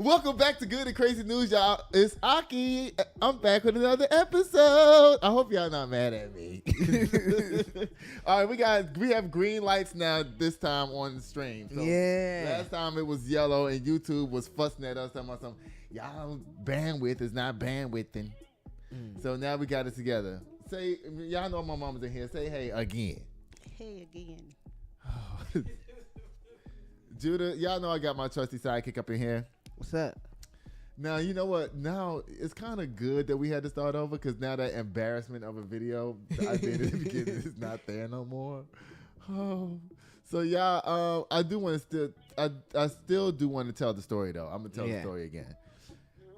Welcome back to Good and Crazy News, y'all. It's Aki. I'm back with another episode. I hope y'all not mad at me. All right, we have green lights now this time on the stream. So last time it was yellow and YouTube was fussing at us talking about something. Y'all bandwidth is not bandwidthing. So now we got it together. Say, y'all know my mama's in here. Say hey again. Hey again. Judah, y'all know I got my trusty sidekick up in here. What's up? Now, you know what? Now, it's kind of good that we had to start over because now that embarrassment of a video that I did in the beginning is not there no more. Oh. So, y'all, I still do want to tell the story, though. I'm going to tell the story again.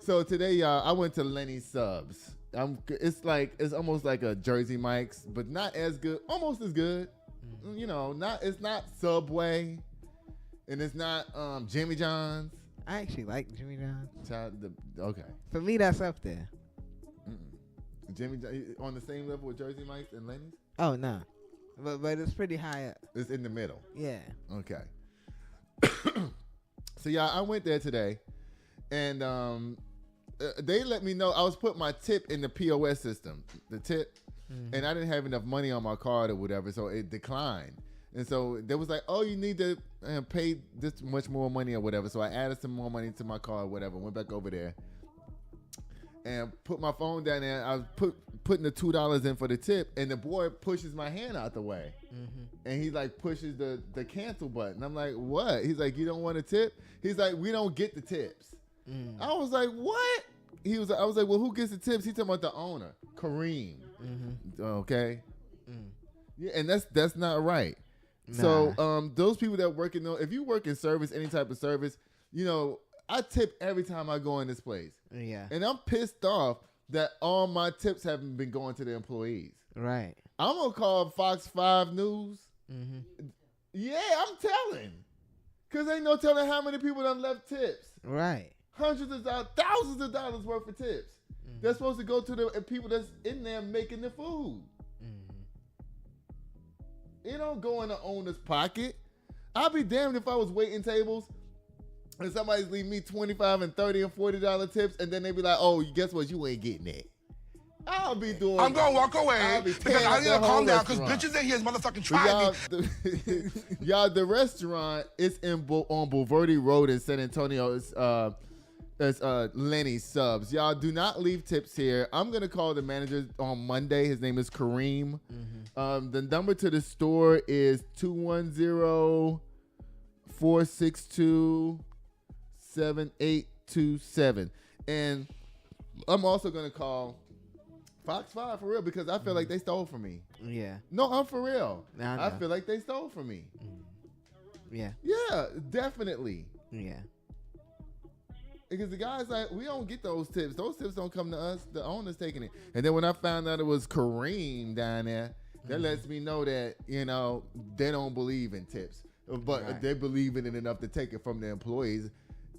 So, today, y'all, I went to Lenny's Subs. It's almost like a Jersey Mike's, but not as good. Almost as good. You know, it's not Subway. And it's not Jimmy John's. I actually like Jimmy John's. Okay. For me, that's up there. Jimmy John on the same level with Jersey Mike's and Lenny's? Oh, no. But it's pretty high up. It's in the middle. Yeah. Okay. So, yeah, I went there today. And they let me know I was putting my tip in the POS system. The tip. Mm-hmm. And I didn't have enough money on my card or whatever. So it declined. And so they was like, oh, you need to pay this much more money or whatever. So I added some more money to my card or whatever. Went back over there and put my phone down there. I was putting the $2 in for the tip. And the boy pushes my hand out the way. Mm-hmm. And he like pushes the cancel button. I'm like, what? He's like, you don't want a tip? He's like, we don't get the tips. I was like, what? I was like, well, who gets the tips? He's talking about the owner, Kareem. Mm-hmm. Okay. Yeah, and that's not right. Nah. So those people that work if you work in service, any type of service, you know, I tip every time I go in this place. Yeah. And I'm pissed off that all my tips haven't been going to the employees. Right. I'm going to call Fox 5 News. Mm-hmm. Yeah, I'm telling. Because ain't no telling how many people done left tips. Right. Hundreds of dollars, thousands of dollars worth of tips. Mm-hmm. They're supposed to go to the people that's in there making the food. It don't go in the owner's pocket. I'd be damned if I was waiting tables and somebody's leave me $25 and $30 and $40 tips, and then they be like, "Oh, guess what? You ain't getting that." I'll be doing. I'm gonna walk away because I need to calm down because bitches in here is motherfucking trying me. Y'all, the restaurant is on Boulevardy Road in San Antonio. It's Lenny's Subs. Y'all do not leave tips here. I'm going to call the manager on Monday. His name is Kareem. Mm-hmm. The number to the store is 210-462-7827. And I'm also going to call Fox 5 for real because I feel like they stole from me. Yeah. No, I'm for real. I feel like they stole from me. Yeah. Yeah, definitely. Yeah. Because the guy's like, we don't get those tips. Those tips don't come to us. The owner's taking it. And then when I found out it was Kareem down there, that lets me know that, you know, they don't believe in tips. But they believe in it enough to take it from the employees.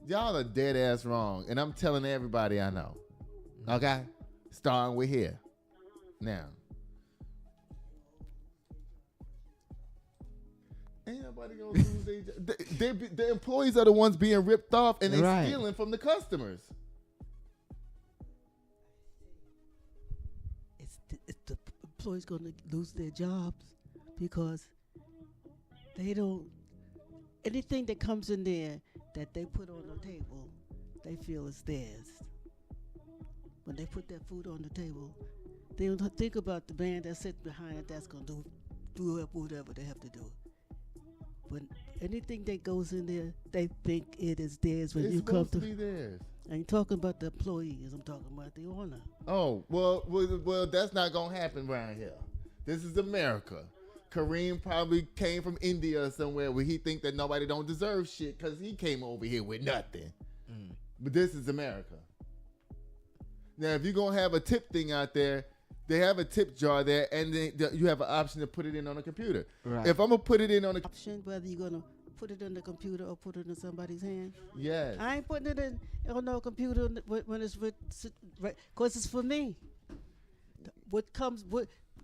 Y'all are dead ass wrong. And I'm telling everybody I know. Okay? Starting with here. Now. Ain't nobody gonna lose their job. The employees are the ones being ripped off and they stealing from the customers. It's the employees gonna lose their jobs because they don't. Anything that comes in there that they put on the table, they feel is theirs. When they put that food on the table, they don't think about the man that sits behind it that's gonna do whatever they have to do. When anything that goes in there, they think it is theirs. When it's you come to be theirs. I ain't talking about the employees. I'm talking about the owner. Oh, well, that's not gonna happen around here. This is America. Kareem probably came from India or somewhere where he think that nobody don't deserve shit because he came over here with nothing. But this is America. Now, if you're gonna have a tip thing out there, they have a tip jar there, and you have an option to put it in on a computer. Right. If I'm gonna put it in on a option, whether you're gonna put it on the computer or put it in somebody's hand. Yes. I ain't putting it on no computer when it's because it's for me.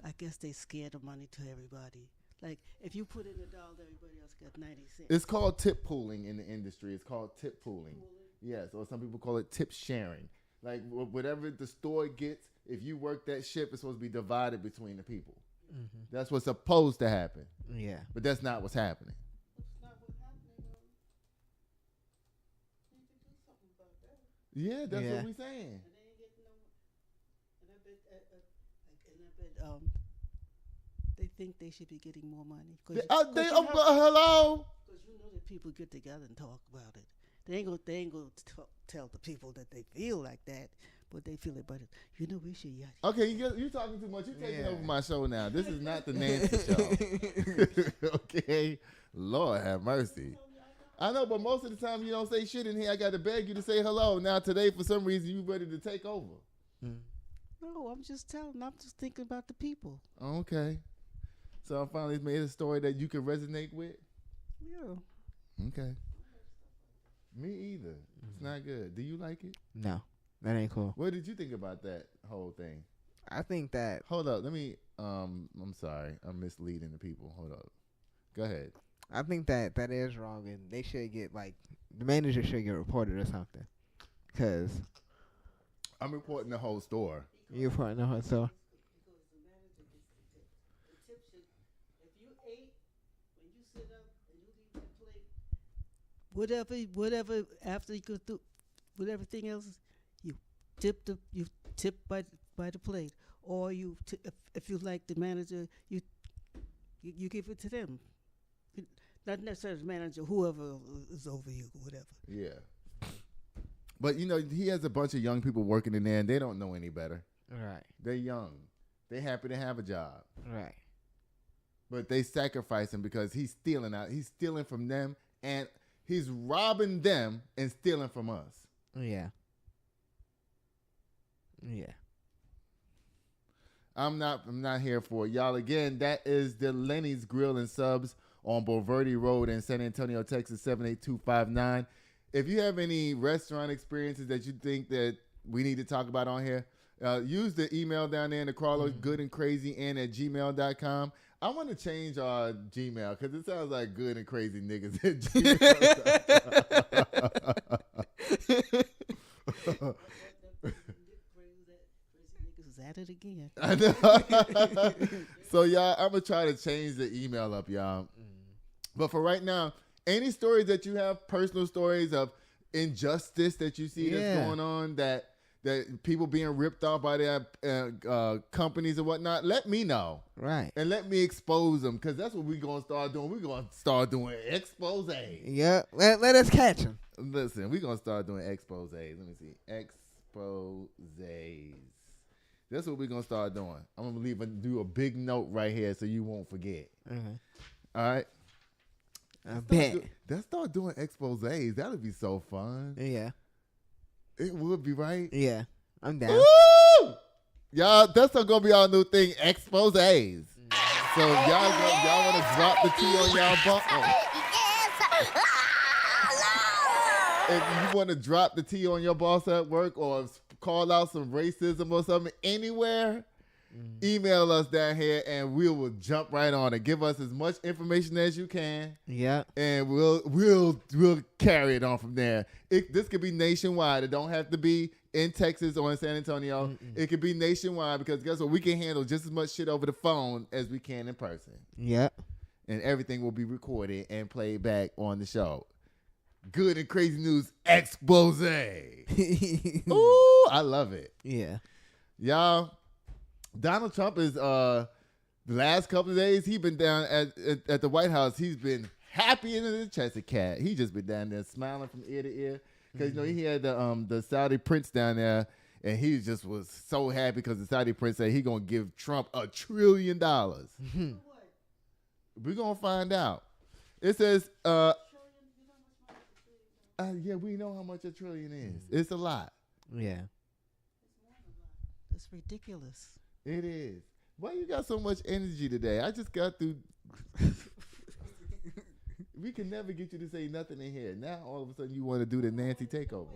I guess they scare the money to everybody. Like if you put in $1, everybody else got 90 cents. It's called tip pooling in the industry. It's called tip pooling. Yes, or some people call it tip sharing. Like whatever the store gets, if you work that shift, it's supposed to be divided between the people. Mm-hmm. That's what's supposed to happen. Yeah. But that's not what's happening. Yeah, that's what we're saying. They think they should be getting more money. Hello? Because you know that people get together and talk about it. They ain't gonna tell the people that they feel like that, but they feel it. But you know we should. Okay, you're talking too much. You're taking over my show now. This is not the Nancy show. Okay, Lord have mercy. I know, but most of the time you don't say shit in here. I got to beg you to say hello. Now today, for some reason, you ready to take over. No, I'm just thinking about the people. Okay. So I finally made a story that you can resonate with? Yeah. Okay. Me either. It's not good. Do you like it? No, that ain't cool. What did you think about that whole thing? I think that... Hold up. Let me... I'm sorry. I'm misleading the people. Hold up. Go ahead. I think that is wrong, and they should get, like... The manager should get reported or something. Because... I'm reporting the whole store. You're reporting the whole store? Because the manager gets the tip should... If you ate, when you sit up and you leave that plate... Whatever, after you go through... With everything else, you tip by the plate. Or if you like the manager, you give it to them. Not necessarily the manager, whoever is over you, whatever. Yeah. But, you know, he has a bunch of young people working in there, and they don't know any better. Right. They're young. They happy to have a job. Right. But they sacrifice him because he's stealing out. He's stealing from them, and he's robbing them and stealing from us. Yeah. Yeah. I'm not here for it. Y'all, again, that is the Lenny's Grill and Subs on Bulverde Road in San Antonio, Texas, 78259. If you have any restaurant experiences that you think that we need to talk about on here, use the email down there in the crawler, goodandcrazyand@gmail.com. I want to change our Gmail because it sounds like good and crazy niggas at Gmail. At it again. I know. So y'all, I'm gonna try to change the email up, y'all. But for right now, any stories that you have, personal stories of injustice that you see that's going on, that people being ripped off by their companies and whatnot, let me know. Right. And let me expose them, because that's what we're gonna start doing. We're gonna start doing expose. Yeah. Let us catch them. Listen, we're gonna start doing expose. Let me see. Exposes. That's what we're going to start doing. I'm going to do a big note right here so you won't forget. Mm-hmm. All right? I bet. Let's start doing exposés. That would be so fun. Yeah. It would be, right? Yeah. I'm down. Woo! Y'all, that's going to be our new thing, exposés. So y'all want to drop the T on y'all bump? If you want to drop the T on your boss at work or call out some racism or something anywhere, email us down here and we will jump right on it. Give us as much information as you can. Yeah. And we'll carry it on from there. This could be nationwide. It don't have to be in Texas or in San Antonio. It could be nationwide, because guess what? We can handle just as much shit over the phone as we can in person. Yeah. And everything will be recorded and played back on the show. Good and crazy news expose. Ooh, I love it. Yeah. Y'all, Donald Trump is the last couple of days he been down at the White House. He's been happy in the chest cat. He just been down there smiling from ear to ear, because you know he had the Saudi prince down there, and he just was so happy because the Saudi prince said he gonna give Trump $1 trillion. We're gonna find out. It says yeah, we know how much $1 trillion is. It's a lot. Yeah. It's ridiculous. It is. Why you got so much energy today? I just got through. We can never get you to say nothing in here. Now all of a sudden you want to do the Nancy takeover.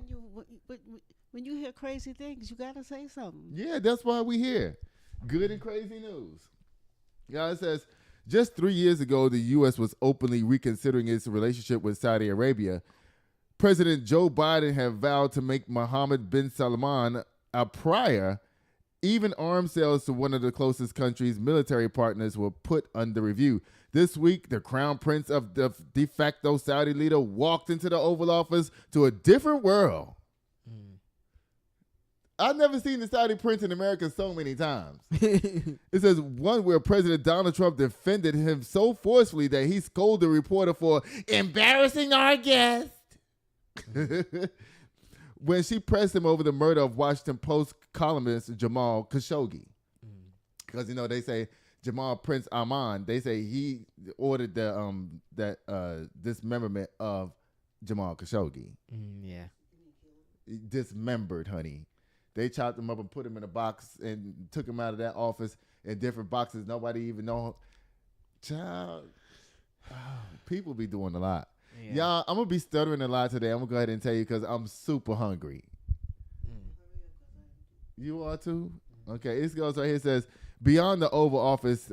When you hear crazy things, you gotta say something. Yeah, that's why we here. Good and crazy news. Y'all, it says, just 3 years ago, the U.S. was openly reconsidering its relationship with Saudi Arabia. President Joe Biden have vowed to make Mohammed bin Salman a pariah. Even arms sales to one of the closest country's military partners were put under review. This week, the crown prince of the de facto Saudi leader walked into the Oval Office to a different world. I've never seen the Saudi prince in America so many times. It says one where President Donald Trump defended him so forcefully that he scolded a reporter for embarrassing our guest. When she pressed him over the murder of Washington Post columnist Jamal Khashoggi. Because, you know, they say Jamal Prince Ahmad, they say he ordered the dismemberment of Jamal Khashoggi. Yeah. Dismembered, honey. They chopped him up and put him in a box and took him out of that office in different boxes. Nobody even know. Child, people be doing a lot. Yeah. Y'all, I'm going to be stuttering a lot today. I'm going to go ahead and tell you because I'm super hungry. You are too? Okay, this goes right here. It says, beyond the Oval Office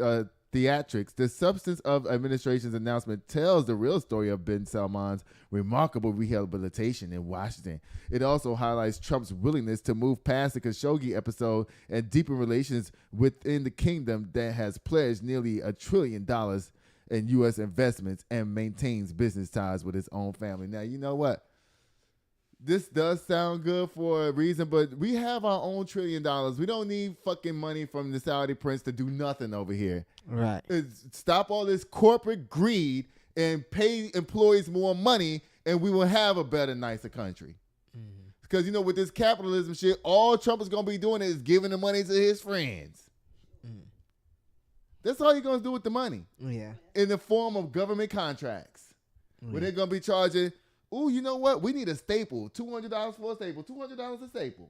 theatrics, the substance of administration's announcement tells the real story of bin Salman's remarkable rehabilitation in Washington. It also highlights Trump's willingness to move past the Khashoggi episode and deepen relations within the kingdom that has pledged nearly $1 trillion in U.S. investments and maintains business ties with his own family. Now, you know what? This does sound good for a reason, but we have our own $1 trillion. We don't need fucking money from the Saudi prince to do nothing over here. Right. Stop all this corporate greed and pay employees more money, and we will have a better, nicer country. Because, you know, with this capitalism shit, all Trump is going to be doing is giving the money to his friends. That's all you're going to do with the money. Yeah. In the form of government contracts. Where they're going to be charging, oh, you know what? We need a staple. $200 for a staple. $200 a staple.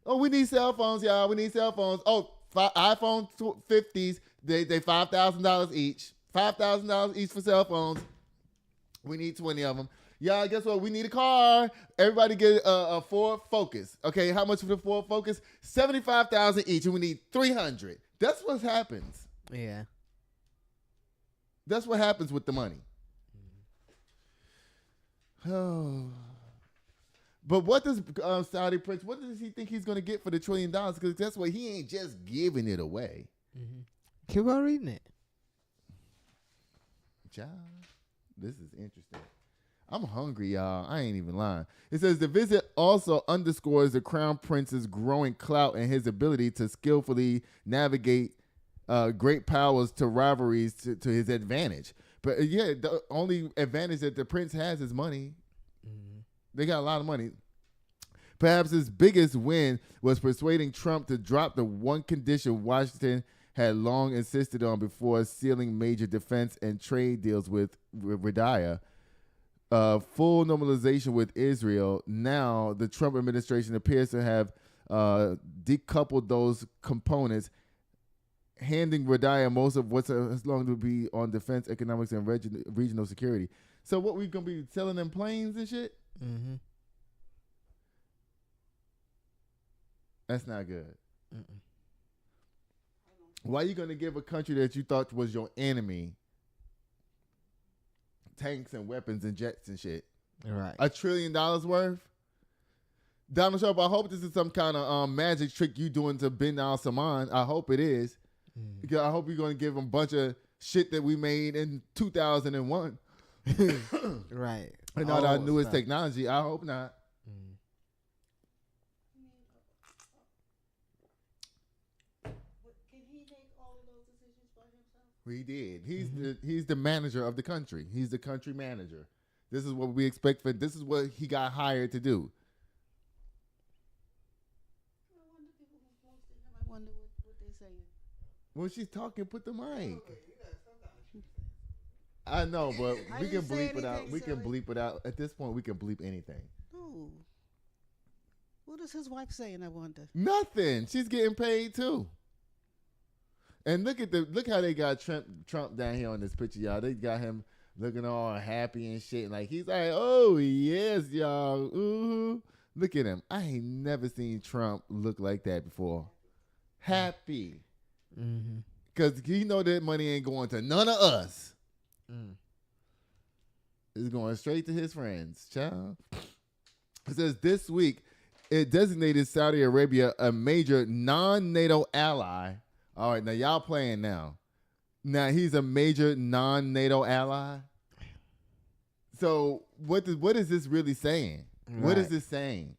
Oh, we need cell phones, y'all. We need cell phones. Oh, iPhone 50s, they $5,000 each. $5,000 each for cell phones. We need 20 of them. Y'all, guess what? We need a car. Everybody get a Ford Focus. Okay, how much for the Ford Focus? $75,000 each, and we need 300. That's what happens. Yeah. That's what happens with the money. Oh. But what does Saudi Prince, what does he think he's going to get for the $1 trillion? Because that's what he ain't just giving it away. Keep on reading it. Child, this is interesting. I'm hungry, y'all. I ain't even lying. It says the visit also underscores the Crown Prince's growing clout and his ability to skillfully navigate great powers to rivalries to his advantage. But yeah, the only advantage that the prince has is money. They got a lot of money. Perhaps his biggest win was persuading Trump to drop the one condition Washington had long insisted on before sealing major defense and trade deals with Riyadh. Full normalization with Israel. Now, the Trump administration appears to have decoupled those components, handing Riyadh most of what's long to be on defense, economics, and regional security. So what, we going to be selling them planes and shit? That's not good. Why are you going to give a country that you thought was your enemy tanks and weapons and jets and shit? Right. $1 trillion worth? Donald Trump, I hope this is some kind of magic trick you doing to bin Salman. I hope it is. Because I hope you're going to give him a bunch of shit that we made in 2001. Right. And all our newest technology. I hope not. Can he make all of those decisions by himself? He did. He's the manager of the country. He's the country manager. This is what we expect for. This is what he got hired to do. I wonder people who close to him. I wonder what they're saying. When she's talking, put the mic. I know, but we can bleep it out. We can bleep it out. At this point, we can bleep anything. Oh. What is his wife saying, I wonder? Nothing. She's getting paid too. And look how they got Trump down here on this picture, y'all. They got him looking all happy and shit. Like he's like, oh yes, y'all. Ooh. Look at him. I ain't never seen Trump look like that before. Happy. Because he know that money ain't going to none of us. It's going straight to his friends, child. It says this week it designated Saudi Arabia a major non-NATO ally. All right, now y'all playing now. Now he's a major non-NATO ally. So what is this really saying? Right. What is this saying?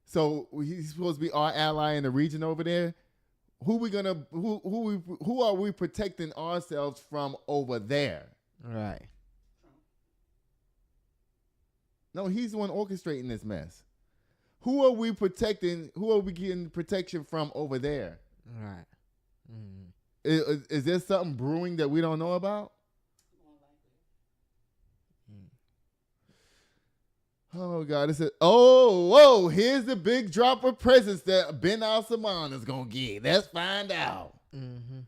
So he's supposed to be our ally in the region over there. Who are we protecting ourselves from over there? Right. No, he's the one orchestrating this mess. Who are we protecting? Who are we getting protection from over there? Right. Is there something brewing that we don't know about? Oh, God. It says, whoa, here's the big drop of presents that Ben Al-Salman is going to get. Let's find out. Mm-hmm.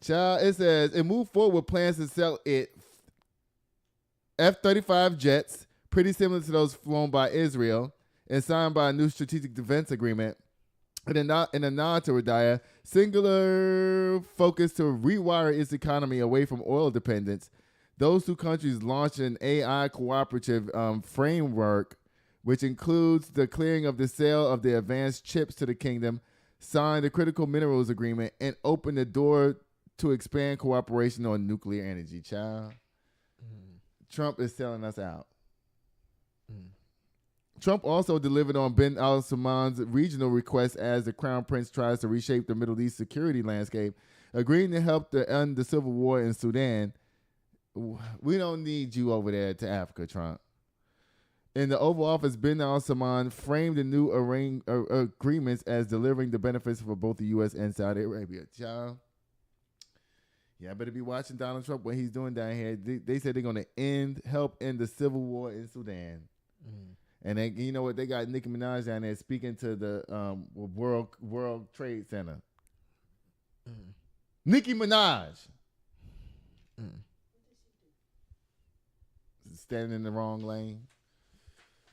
Child, it says, it moved forward with plans to sell it F-35 jets, pretty similar to those flown by Israel, and signed by a new strategic defense agreement. In a nod to Radaya, singular focus to rewire its economy away from oil dependence. Those two countries launched an AI cooperative framework, which includes the clearing of the sale of the advanced chips to the kingdom, signed the critical minerals agreement, and opened the door to expand cooperation on nuclear energy. Child, Trump is selling us out. Trump also delivered on Ben Al-Salman's regional request as the Crown Prince tries to reshape the Middle East security landscape, agreeing to help to end the civil war in Sudan. We don't need you over there to Africa, Trump. In the Oval Office, Ben Al-Salman framed the new agreements as delivering the benefits for both the U.S. and Saudi Arabia. Child, yeah, I better be watching Donald Trump, what he's doing down here. They said they're going to help end the civil war in Sudan. And they, you know what? They got Nicki Minaj down there speaking to the World Trade Center. Nicki Minaj. Standing in the wrong lane.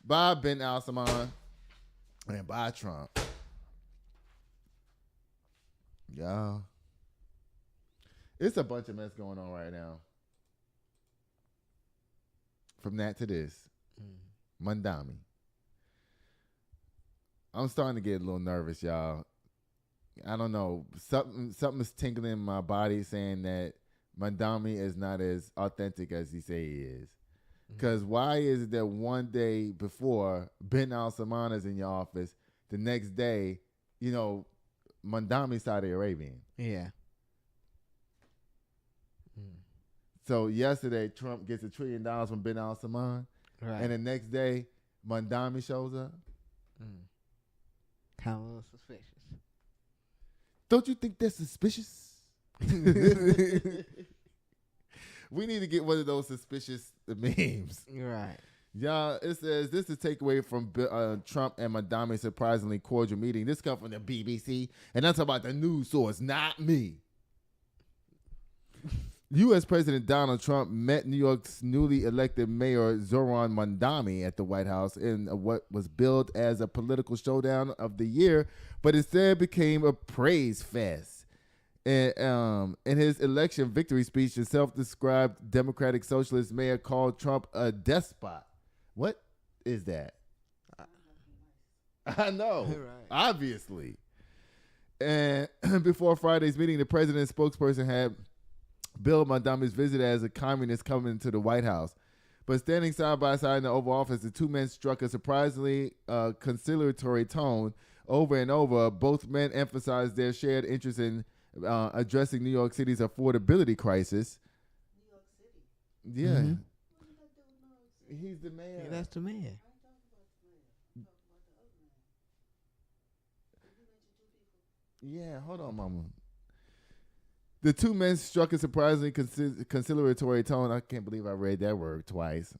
Bye, Ben Al-Salman. And bye, Trump. Y'all. It's a bunch of mess going on right now. From that to this. Mamdani. I'm starting to get a little nervous, y'all. I don't know. Something's tingling in my body saying that Mamdani is not as authentic as he say he is. Because why is it that one day before Ben Al-Salman is in your office, the next day, you know, Mamdani Saudi Arabian? Yeah. So yesterday, Trump gets $1 trillion from Ben Al-Salman. Right. And the next day, Mamdani shows up. Kind of a little suspicious. Don't you think that's suspicious? We need to get one of those suspicious memes. Right. Y'all, it says, this is a takeaway from Trump and Mamdani's surprisingly cordial meeting. This comes from the BBC, and that's about the news source, not me. U.S. President Donald Trump met New York's newly elected mayor Zohran Mamdani at the White House in what was billed as a political showdown of the year, but instead became a praise fest. In his election victory speech, the self-described Democratic Socialist mayor called Trump a despot. What is that? I know, right. Obviously. And before Friday's meeting, the president's spokesperson had billed Mamdani's visit as a communist coming to the White House. But standing side by side in the Oval Office, the two men struck a surprisingly conciliatory tone over and over. Both men emphasized their shared interest in addressing New York City's affordability crisis. New York City? Yeah. Mm-hmm. He's the mayor. Yeah, that's the mayor. Yeah, hold on, mama. The two men struck a surprisingly conciliatory tone. I can't believe I read that word twice.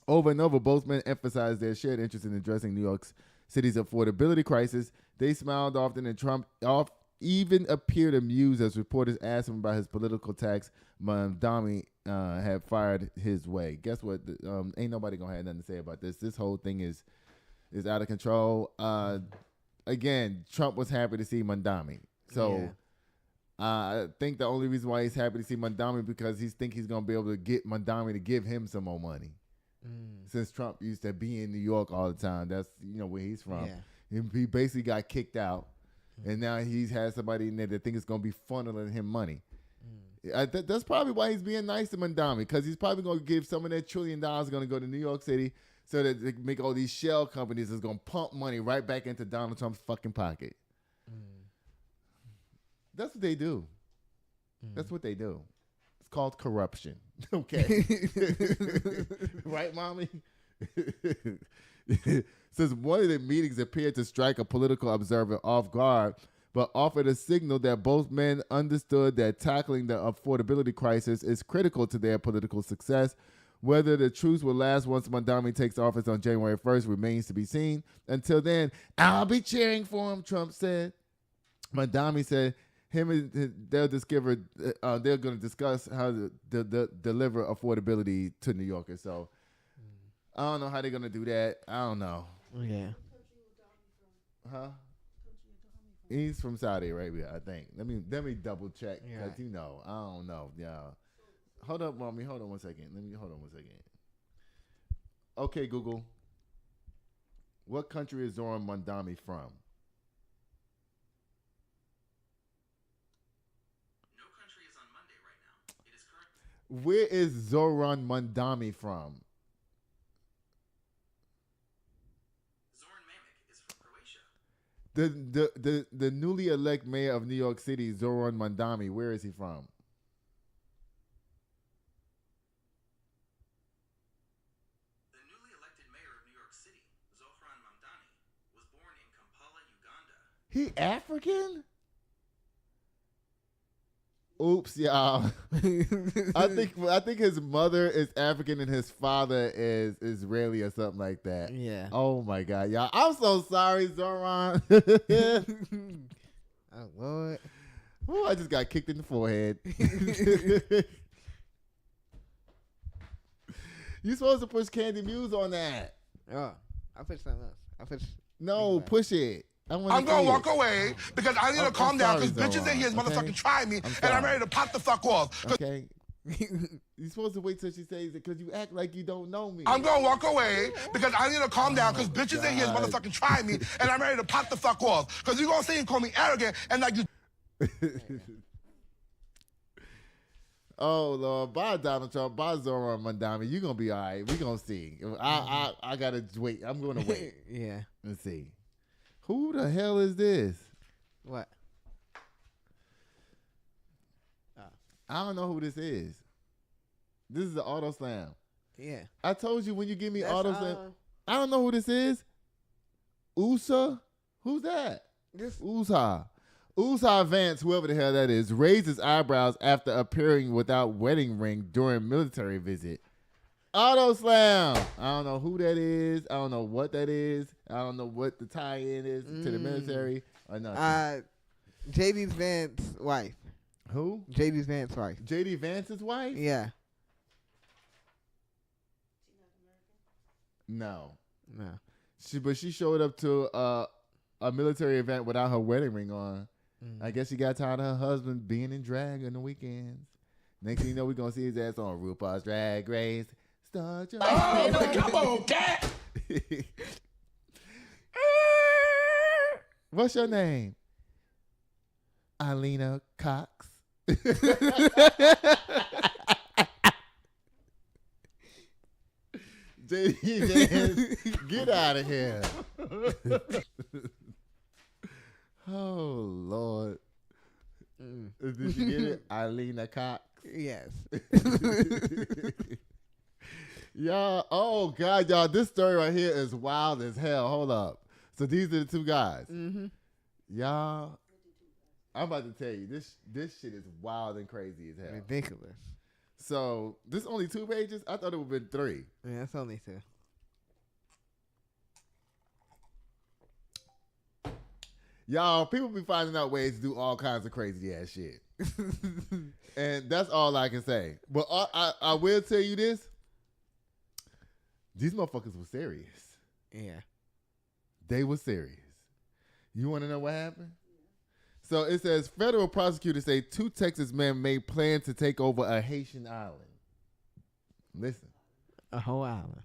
Over and over, both men emphasized their shared interest in addressing New York City's affordability crisis. They smiled often, and Trump even appeared amused as reporters asked him about his political attacks Mamdani had fired his way. Guess what? Ain't nobody gonna have nothing to say about this. This whole thing is out of control. Again, Trump was happy to see Mamdani. So I think the only reason why he's happy to see Mamdani because he's going to be able to get Mamdani to give him some more money. Since Trump used to be in New York all the time. That's, where he's from. Yeah. He basically got kicked out. And now he's had somebody in there that thinks it's going to be funneling him money. That's probably why he's being nice to Mamdani, because he's probably going to give some of that $1 trillion going to go to New York City so that they make all these shell companies that's going to pump money right back into Donald Trump's fucking pocket. That's what they do. That's what they do. It's called corruption. Okay. Right, mommy? Since one of the meetings appeared to strike a political observer off guard, but offered a signal that both men understood that tackling the affordability crisis is critical to their political success. Whether the truce will last once Mamdani takes office on January 1st remains to be seen. Until then, I'll be cheering for him, Trump said. Mamdani said they're going to discuss how to deliver affordability to New Yorkers. So I don't know how they're going to do that. I don't know. Yeah. Huh? He's from Saudi Arabia, I think. Let me double check, because I don't know. Yeah. Hold up, mommy. Hold on one second. Hold on one second. Okay, Google. What country is Zohran Mamdani from? No country is on Monday right now. It is current. Where is Zohran Mamdani from? The newly elected mayor of New York City, Zohran Mamdani, where is he from? The newly elected mayor of New York City, Zohran Mamdani, was born in Kampala, Uganda. He African? Oops, y'all. I think his mother is African and his father is Israeli or something like that. Yeah. Oh my God, y'all! I'm so sorry, Zohran. Oh Lord. Oh, I just got kicked in the forehead. You supposed to push Candy Muse on that. Oh, I push something else. No, push it. I'm going to walk away because I need to calm down because bitches in here is motherfucking trying me and I'm ready to pop the fuck off. Okay. You're supposed to wait till she says it because you act like you don't know me. I'm going to walk away because I need to calm down because bitches in here is motherfucking trying me and I'm ready to pop the fuck off. Because you're going to say and call me arrogant and like you... Oh, Lord. Bye, Donald Trump. Bye, Zohran Mamdani. You're going to be all right. We're going to see. I got to wait. I'm going to wait. Yeah. Let's see. Who the hell is this? What? I don't know who this is. This is the Auto Slam. Yeah. I told you when you give me Auto Slam. I don't know who this is. USA? Who's that? USA. USA Vance, whoever the hell that is, raised his eyebrows after appearing without wedding ring during military visit. Auto Slam. I don't know who that is. I don't know what that is. I don't know what the tie-in is to the military or nothing. J.D. Vance's wife. Who? J.D. Vance's wife. J.D. Vance's wife? Yeah. No. No. She showed up to a military event without her wedding ring on. I guess she got tired of her husband being in drag on the weekends. Next thing you know, we're going to see his ass on RuPaul's Drag Race. Start your come on, cat! What's your name? Alina Cox. JD, get out of here. Oh, Lord. Did you get it? Alina Cox. Yes. Y'all, oh God, y'all, this story right here is wild as hell. Hold up. So these are the two guys. Y'all, I'm about to tell you, this shit is wild and crazy as hell. Ridiculous. So this only 2 pages? I thought it would have been 3. Yeah, it's only 2. Y'all, people be finding out ways to do all kinds of crazy ass shit. And that's all I can say. But I will tell you this. These motherfuckers were serious. Yeah. They were serious. You want to know what happened? So it says federal prosecutors say 2 Texas men made plans to take over a Haitian island. Listen. A whole island.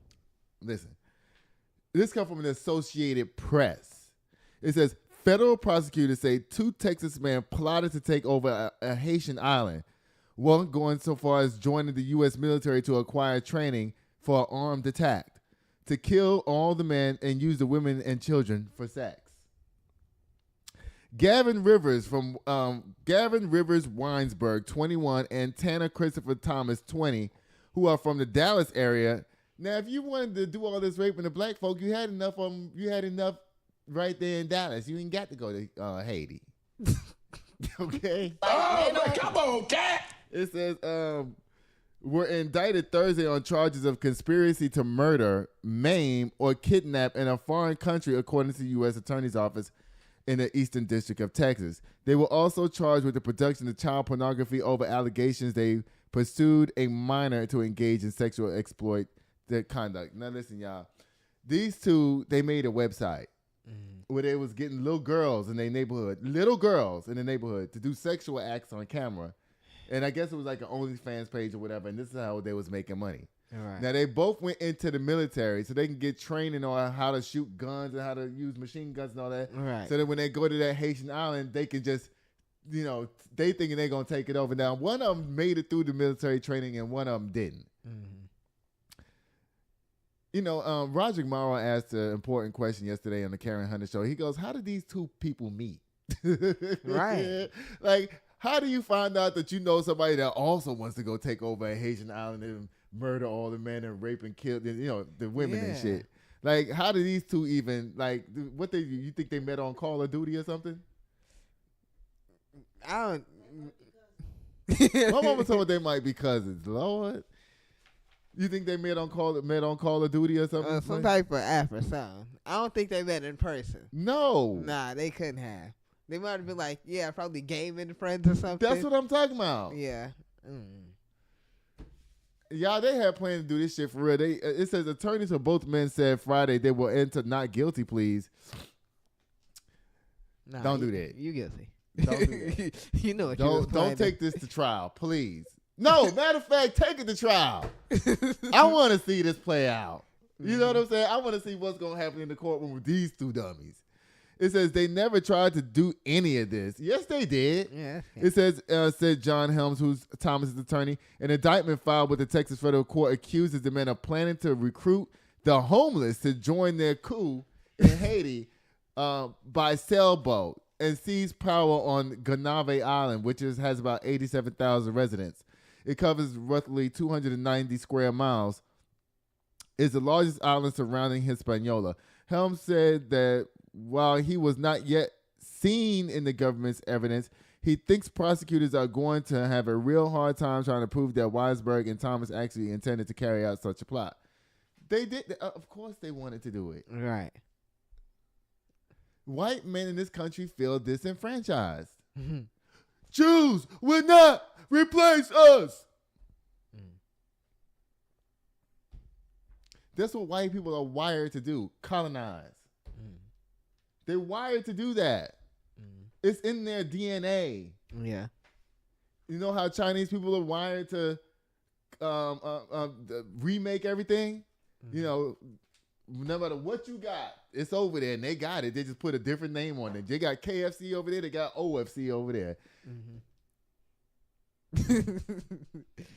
Listen. This comes from the Associated Press. It says federal prosecutors say 2 Texas men plotted to take over a Haitian island. One going so far as joining the U.S. military to acquire training for an armed attack, to kill all the men and use the women and children for sex. Gavin Rivers Weinsberg, 21, and Tanner Christopher Thomas, 20, who are from the Dallas area. Now, if you wanted to do all this raping of black folk, you had enough right there in Dallas. You ain't got to go to Haiti. Okay? Oh, come on, cat. It says, were indicted Thursday on charges of conspiracy to murder, maim, or kidnap in a foreign country, according to the U.S. Attorney's Office in the Eastern District of Texas. They were also charged with the production of child pornography over allegations they pursued a minor to engage in sexual exploit their conduct. Now listen, y'all. These 2, they made a website where they was getting little girls in the neighborhood to do sexual acts on camera. And I guess it was like an OnlyFans page or whatever, and this is how they was making money. Right. Now, they both went into the military so they can get training on how to shoot guns and how to use machine guns and all that. Right. So that when they go to that Haitian island, they can just, they thinking they're going to take it over. Now, one of them made it through the military training and one of them didn't. Mm-hmm. Roger Morrow asked an important question yesterday on the Karen Hunter show. He goes, how did these 2 people meet? Right. Like, how do you find out that you know somebody that also wants to go take over a Haitian island and murder all the men and rape and kill the women and shit? Like, how do these 2 even, like, you think they met on Call of Duty or something? I My mama told me they might be cousins. Lord. You think they met on Call of Duty or something? some type of app or something. I don't think they met in person. No. Nah, they couldn't have. They might have been like, probably gaming friends or something. That's what I'm talking about. Yeah. Y'all, they had planned to do this shit for real. It says attorneys for both men said Friday they will enter not guilty pleas. Nah, Don't do that. You guilty. Don't do that. You know what you was Don't planning. take this to trial, please. No, matter of fact, take it to trial. I want to see this play out. You know what I'm saying? I want to see what's going to happen in the courtroom with these 2 dummies. It says they never tried to do any of this. Yes, they did. Yeah. It says, said John Helms, who's Thomas's attorney. An indictment filed with the Texas federal court accuses the men of planning to recruit the homeless to join their coup in Haiti by sailboat and seize power on Gonave Island, which has about 87,000 residents. It covers roughly 290 square miles. It's the largest island surrounding Hispaniola. Helms said that while he was not yet seen in the government's evidence, he thinks prosecutors are going to have a real hard time trying to prove that Weisberg and Thomas actually intended to carry out such a plot. They did. Of course they wanted to do it. Right. White men in this country feel disenfranchised. Jews will not replace us. That's what white people are wired to do, colonize. They're wired to do that. It's in their DNA. Yeah. You know how Chinese people are wired to remake everything? You know, no matter what you got, it's over there, and they got it. They just put a different name on it. They got KFC over there. They got OFC over there.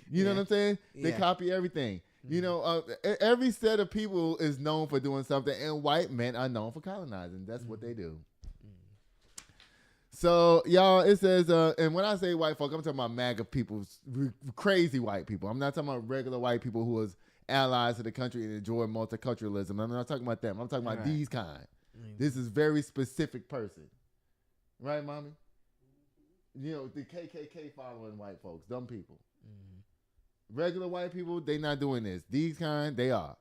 You know what I'm saying? They copy everything. You know, every set of people is known for doing something, and white men are known for colonizing. That's what they do. So, y'all, it says, and when I say white folk, I'm talking about MAGA people, crazy white people. I'm not talking about regular white people who was allies of the country and enjoy multiculturalism. I'm not talking about them. I'm talking about these kind. This is very specific person. Right, mommy? You know, the KKK following white folks, dumb people. Regular white people, they not doing this. These kind, they are.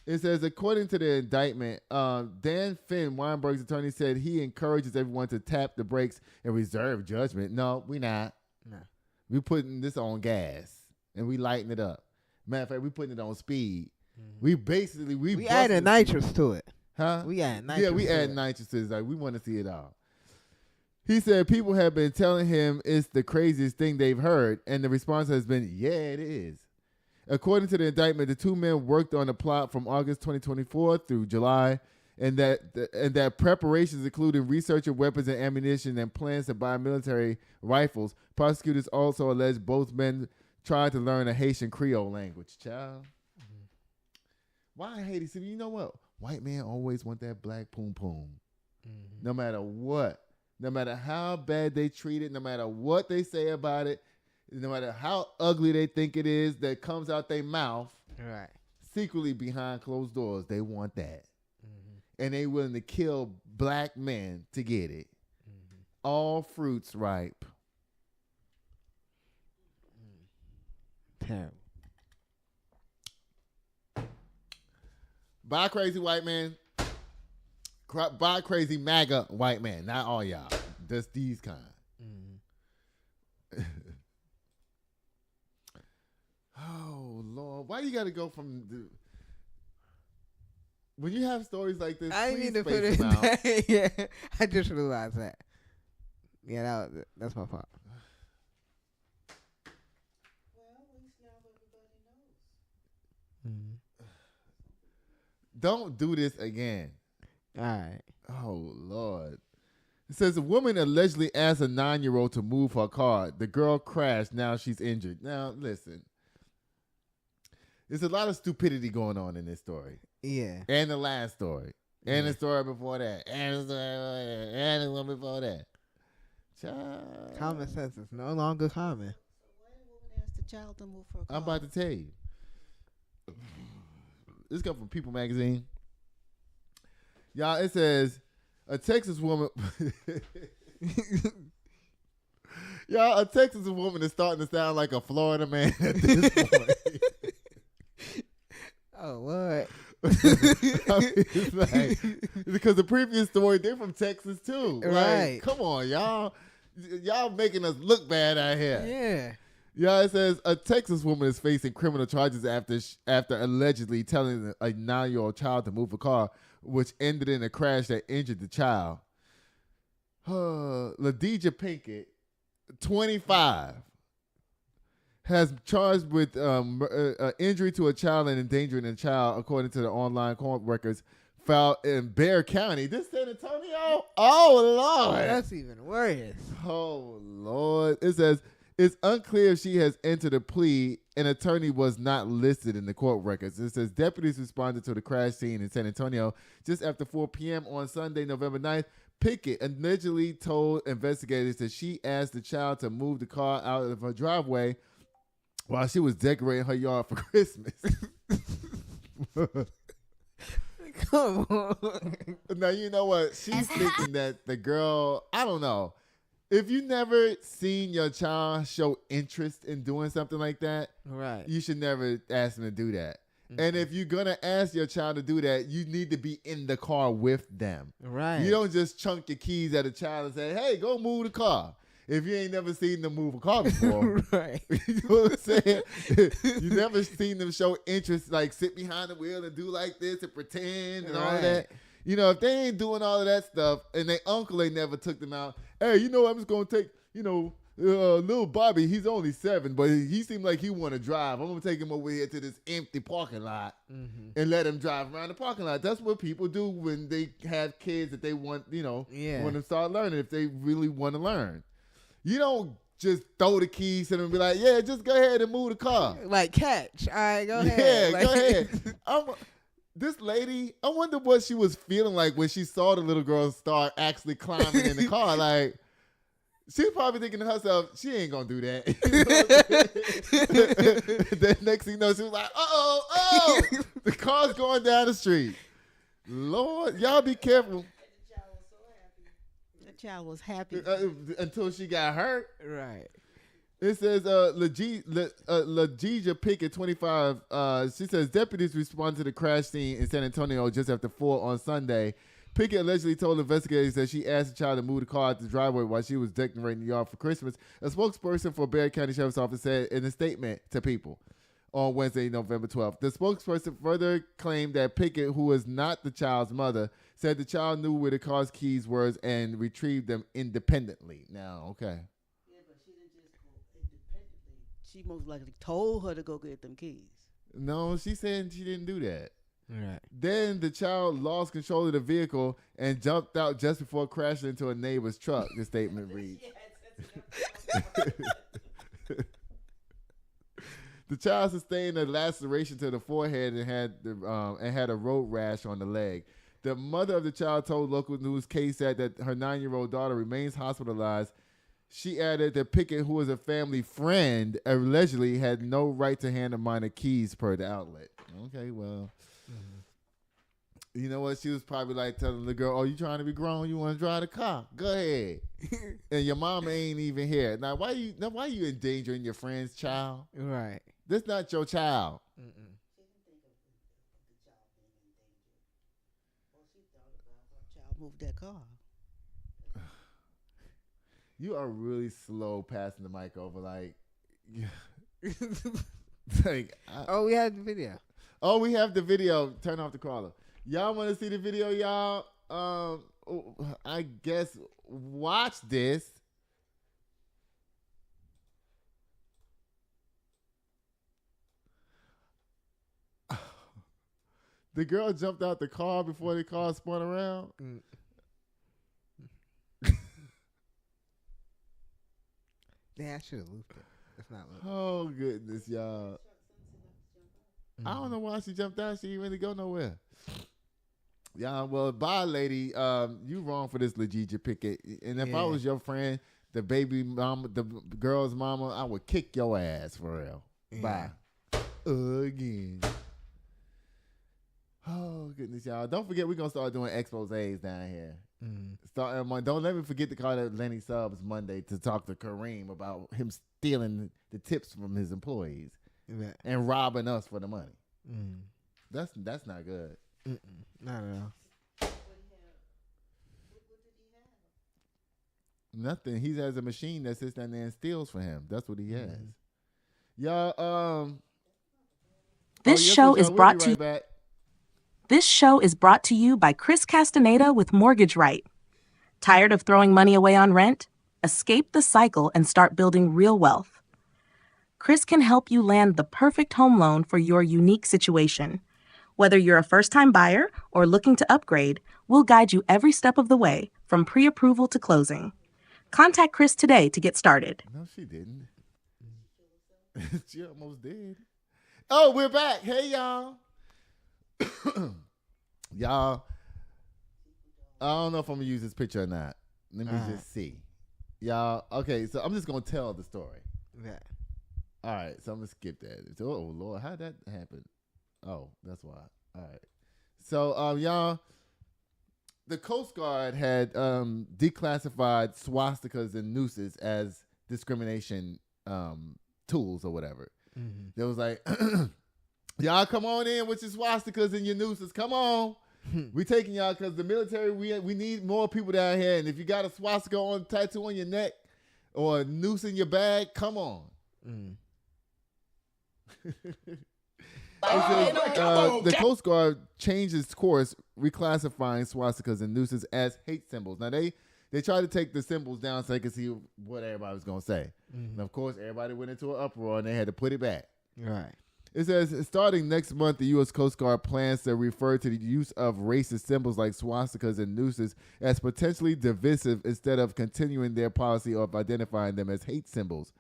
It says, according to the indictment, Dan Finn, Weinberg's attorney, said he encourages everyone to tap the brakes and reserve judgment. No, we not. No. We putting this on gas and we lighting it up. Matter of fact, we putting it on speed. We basically, we added nitrous to it. Huh? We add nitrous. Yeah, we add nitrous to it. Like, we want to see it all. He said people have been telling him it's the craziest thing they've heard, and the response has been, yeah, it is. According to the indictment, the two men worked on the plot from August 2024 through July, and that preparations including research of weapons and ammunition and plans to buy military rifles. Prosecutors also allege both men tried to learn a Haitian Creole language. Child. Mm-hmm. Why Haiti? So you know what? White men always want that black poom poom. Mm-hmm. No matter what. No matter how bad they treat it, no matter what they say about it, no matter how ugly they think it is that comes out their mouth, right? Secretly behind closed doors, they want that. Mm-hmm. And they willing to kill black men to get it. Mm-hmm. All fruits ripe. Terrible. Bye, crazy white man. Bye, crazy MAGA white man. Not all y'all. Just these kind. Mm-hmm. Oh, Lord. Why you got to go from the... When you have stories like this, I didn't mean to put space it them out. Yeah, I just realized that. Yeah, that's my fault. Don't do this again. All right. Oh, Lord. It says a woman allegedly asked a 9-year-old to move her car. The girl crashed. Now she's injured. Now, listen. There's a lot of stupidity going on in this story. Yeah. And the last story. And the story before that. And the story before that. And the one before that. Child. Common sense is no longer common. Why did the woman ask the child to move her car? I'm about to tell you. This comes from People Magazine. Y'all, it says a Texas woman. Y'all, a Texas woman is starting to sound like a Florida man at this point. Oh, what? I mean, it's like, because the previous story, they're from Texas too. Right. Like, come on, y'all. Y'all making us look bad out here. Yeah. Yeah, it says a Texas woman is facing criminal charges after allegedly telling a 9-year-old child to move a car, which ended in a crash that injured the child. LaDeja Pinkett, 25, has charged with injury to a child and endangering a child, according to the online court records filed in Bexar County. This San Antonio? Oh, Lord. That's even worse. Oh, Lord. It says, it's unclear if she has entered a plea. An attorney was not listed in the court records. It says deputies responded to the crash scene in San Antonio just after 4 p.m. on Sunday, November 9th. Pickett allegedly told investigators that she asked the child to move the car out of her driveway while she was decorating her yard for Christmas. Come on. Now, you know what? She's thinking that the girl, I don't know. If you never seen your child show interest in doing something like that, right, you should never ask them to do that. Mm-hmm. And if you're going to ask your child to do that, you need to be in the car with them. Right. You don't just chunk your keys at a child and say, hey, go move the car. If you ain't never seen them move a car before. Right. You know what I'm saying? You never seen them show interest, like sit behind the wheel and do like this and pretend and all of that. You know, if they ain't doing all of that stuff and their uncle ain't never took them out, hey, you know, I'm just going to take, you know, little Bobby, he's only 7, but he seemed like he want to drive. I'm going to take him over here to this empty parking lot and let him drive around the parking lot. That's what people do when they have kids that they want, you know, want to start learning if they really want to learn. You don't just throw the keys to them and be like, yeah, just go ahead and move the car. Like, catch. All right, go ahead. Yeah, like, go ahead. This lady, I wonder what she was feeling like when she saw the little girl start actually climbing in the car. Like, she was probably thinking to herself, she ain't going to do that. You know then next thing you know, she was like, oh, the car's going down the street. Lord, y'all be careful. The child was happy. Until she got hurt. Right. It says, LaDeja Pickett, 25, she says, deputies responded to the crash scene in San Antonio just after 4 on Sunday. Pickett allegedly told investigators that she asked the child to move the car out the driveway while she was decorating the yard for Christmas. A spokesperson for Bexar County Sheriff's Office said in a statement to People on Wednesday, November 12th. The spokesperson further claimed that Pickett, who is not the child's mother, said the child knew where the car's keys were and retrieved them independently. Now, okay. Yeah, but she didn't just go independently. She most likely told her to go get them keys. No, she said she didn't do that. Right. Then the child lost control of the vehicle and jumped out just before crashing into a neighbor's truck, the statement reads. The child sustained a laceration to the forehead and had a road rash on the leg. The mother of the child told local news KSAT that her 9-year-old daughter remains hospitalized. She added that Pickett, who was a family friend, allegedly had no right to hand the minor keys per the outlet. Okay, well, you know what? She was probably like telling the girl, "Oh, you trying to be grown? You want to drive the car? Go ahead." And your mama ain't even here. Now, why you endangering your friend's child? Right. This not your child. Mm-mm. Child moved that car. You are really slow passing the mic over. Like, Oh, we had the video. Oh, we have the video. Turn off the caller. Y'all want to see the video, y'all? I guess watch this. The girl jumped out the car before the car spun around. Yeah, I should have looped it. It's not looped. Oh, goodness, y'all. I don't know why she jumped out. She didn't really go nowhere. Yeah, well, bye, lady. You wrong for this, Legit Pickett. And if I was your friend, the baby mama, the girl's mama, I would kick your ass for real. Yeah. Bye. Again. Oh, goodness, y'all. Don't forget, we're going to start doing exposés down here. Don't let me forget to call that Lenny Subs Monday to talk to Kareem about him stealing the tips from his employees and robbing us for the money. That's not good. Not at all. Nothing. He has a machine that sits down there and steals for him. That's what he has. Y'all, This show is brought to back. This show is brought to you by Chris Castaneda with Mortgage Right. Tired of throwing money away on rent? Escape the cycle and start building real wealth. Chris can help you land the perfect home loan for your unique situation. Whether you're a first-time buyer or looking to upgrade, we'll guide you every step of the way, from pre-approval to closing. Contact Chris today to get started. No, she didn't. She almost did. Oh, we're back. Hey, y'all. Y'all, I don't know if I'm going to use this picture or not. Let me just see. Y'all, okay, so I'm just going to tell the story. Yeah. All right, so I'm going to skip that. Oh, Lord, how did that happen? Oh, that's why. All right. So, y'all, the Coast Guard had declassified swastikas and nooses as discrimination tools or whatever. They was like, y'all come on in with your swastikas and your nooses. Come on. We taking y'all because the military, we need more people down here. And if you got a swastika tattoo on your neck or a noose in your bag, come on. The Coast Guard changed its course, reclassifying swastikas and nooses as hate symbols. Now, they tried to take the symbols down so they could see what everybody was going to say. And, of course, everybody went into an uproar, and they had to put it back. Right. It says, starting next month, the U.S. Coast Guard plans to refer to the use of racist symbols like swastikas and nooses as potentially divisive instead of continuing their policy of identifying them as hate symbols.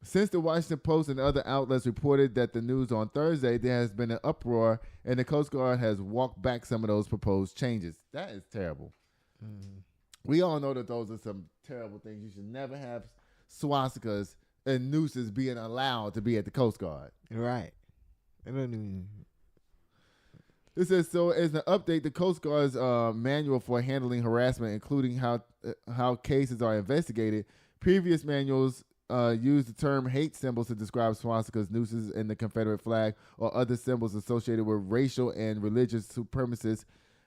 Since the Washington Post and other outlets reported that the news on Thursday, there has been an uproar, and the Coast Guard has walked back some of those proposed changes. That is terrible. We all know that those are some terrible things. You should never have swastikas and nooses being allowed to be at the Coast Guard. Right. I don't even... It says, so as an update, the Coast Guard's manual for handling harassment, including how cases are investigated, previous manuals use the term hate symbols to describe swastikas, nooses, and the Confederate flag or other symbols associated with racial and religious supremacist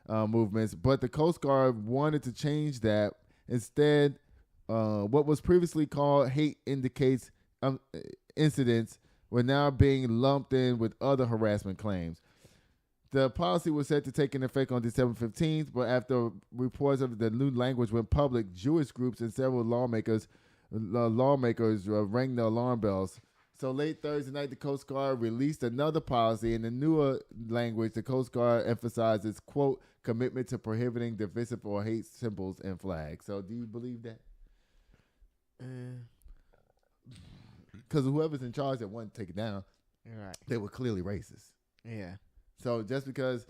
movements. But the Coast Guard wanted to change that. Instead, what was previously called hate indicates incidents were now being lumped in with other harassment claims. The policy was set to take into effect on December 15th, but after reports of the new language went public, Jewish groups and several lawmakers rang the alarm bells. So late Thursday night, the Coast Guard released another policy in the newer language. The Coast Guard emphasized its, quote, commitment to prohibiting divisive or hate symbols and flags. So do you believe that? Because whoever's in charge that wanted to take it down, Right. they were clearly racist. Yeah. So just because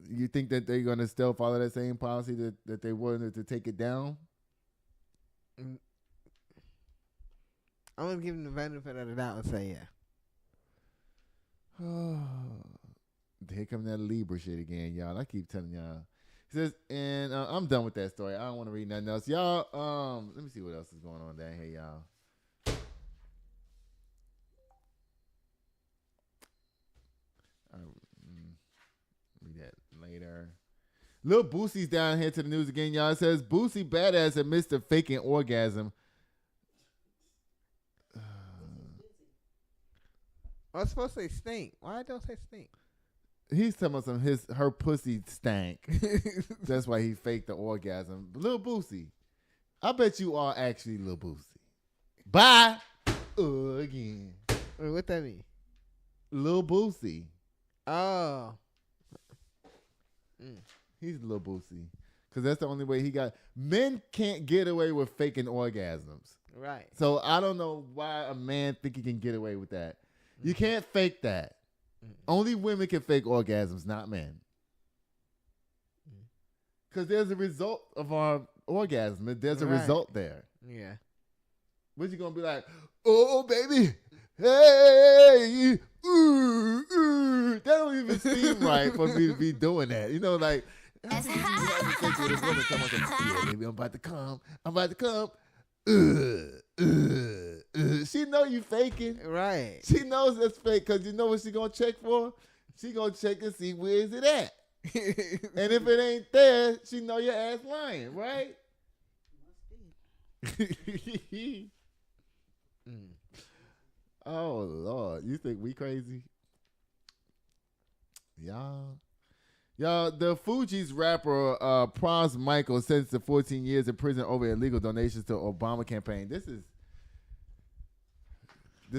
you think that they're going to still follow that same policy that they wanted to take it down? I'm going to give them the benefit of the doubt and say yeah. Here come that Libra shit again, y'all. I keep telling y'all. It says, and I'm done with that story. I don't want to read nothing else. Y'all, let me see what else is going on down here, y'all. Read that later. Lil Boosie's down here to the news again, y'all. It says, Boosie badass admits to faking orgasm. I was supposed to say stink. Why don't say stink? He's talking about her pussy stank. That's why he faked the orgasm. Lil Boosie, I bet you are actually Lil Boosie. Bye. Again. Wait, what that mean? Lil Boosie. Oh. He's Lil Boosie. Because that's the only way he got. Men can't get away with faking orgasms. Right. So I don't know why a man think he can get away with that. You can't fake that. Only women can fake orgasms, not men. Because there's a result of our orgasm. There's a result there. Yeah. What you going to be like, oh, baby, hey, ooh, ooh. That don't even seem right for me to be doing that. You know, like, yeah, baby, I'm about to come. She know you faking. Right. She knows that's fake because you know what she gonna check for? She gonna check and see where is it at. And if it ain't there, she know your ass lying, right? Oh, Lord. You think we crazy? Y'all, the Fugees rapper Pras Michel sentenced to 14 years in prison over illegal donations to Obama campaign. This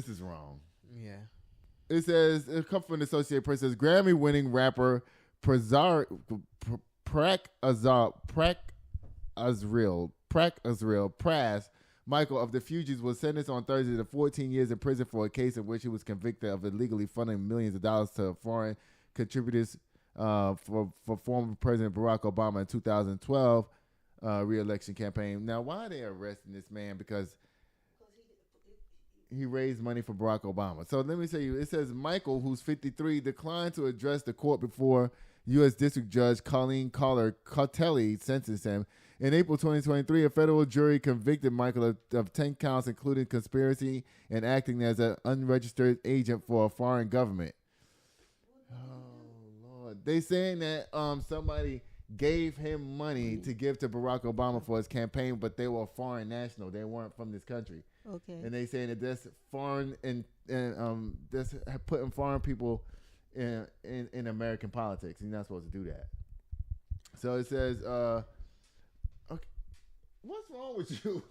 is wrong. Yeah. It says, it comes from the Associated Press. It says, Grammy-winning rapper Prak Pras Michel of the Fugees was sentenced on Thursday to 14 years in prison for a case in which he was convicted of illegally funding millions of dollars to foreign contributors for former President Barack Obama in 2012 re-election campaign. Now, why are they arresting this man? Because he raised money for Barack Obama. So let me tell you, it says Michael, who's 53, declined to address the court before U.S. District Judge Colleen Cartelli sentenced him. In April 2023, a federal jury convicted Michael of 10 counts, including conspiracy and acting as an unregistered agent for a foreign government. Oh, Lord. They saying that somebody gave him money to give to Barack Obama for his campaign, but they were foreign national. They weren't from this country. Okay. And they saying that that's foreign and that's putting foreign people in American politics. You're not supposed to do that. So it says, okay, what's wrong with you?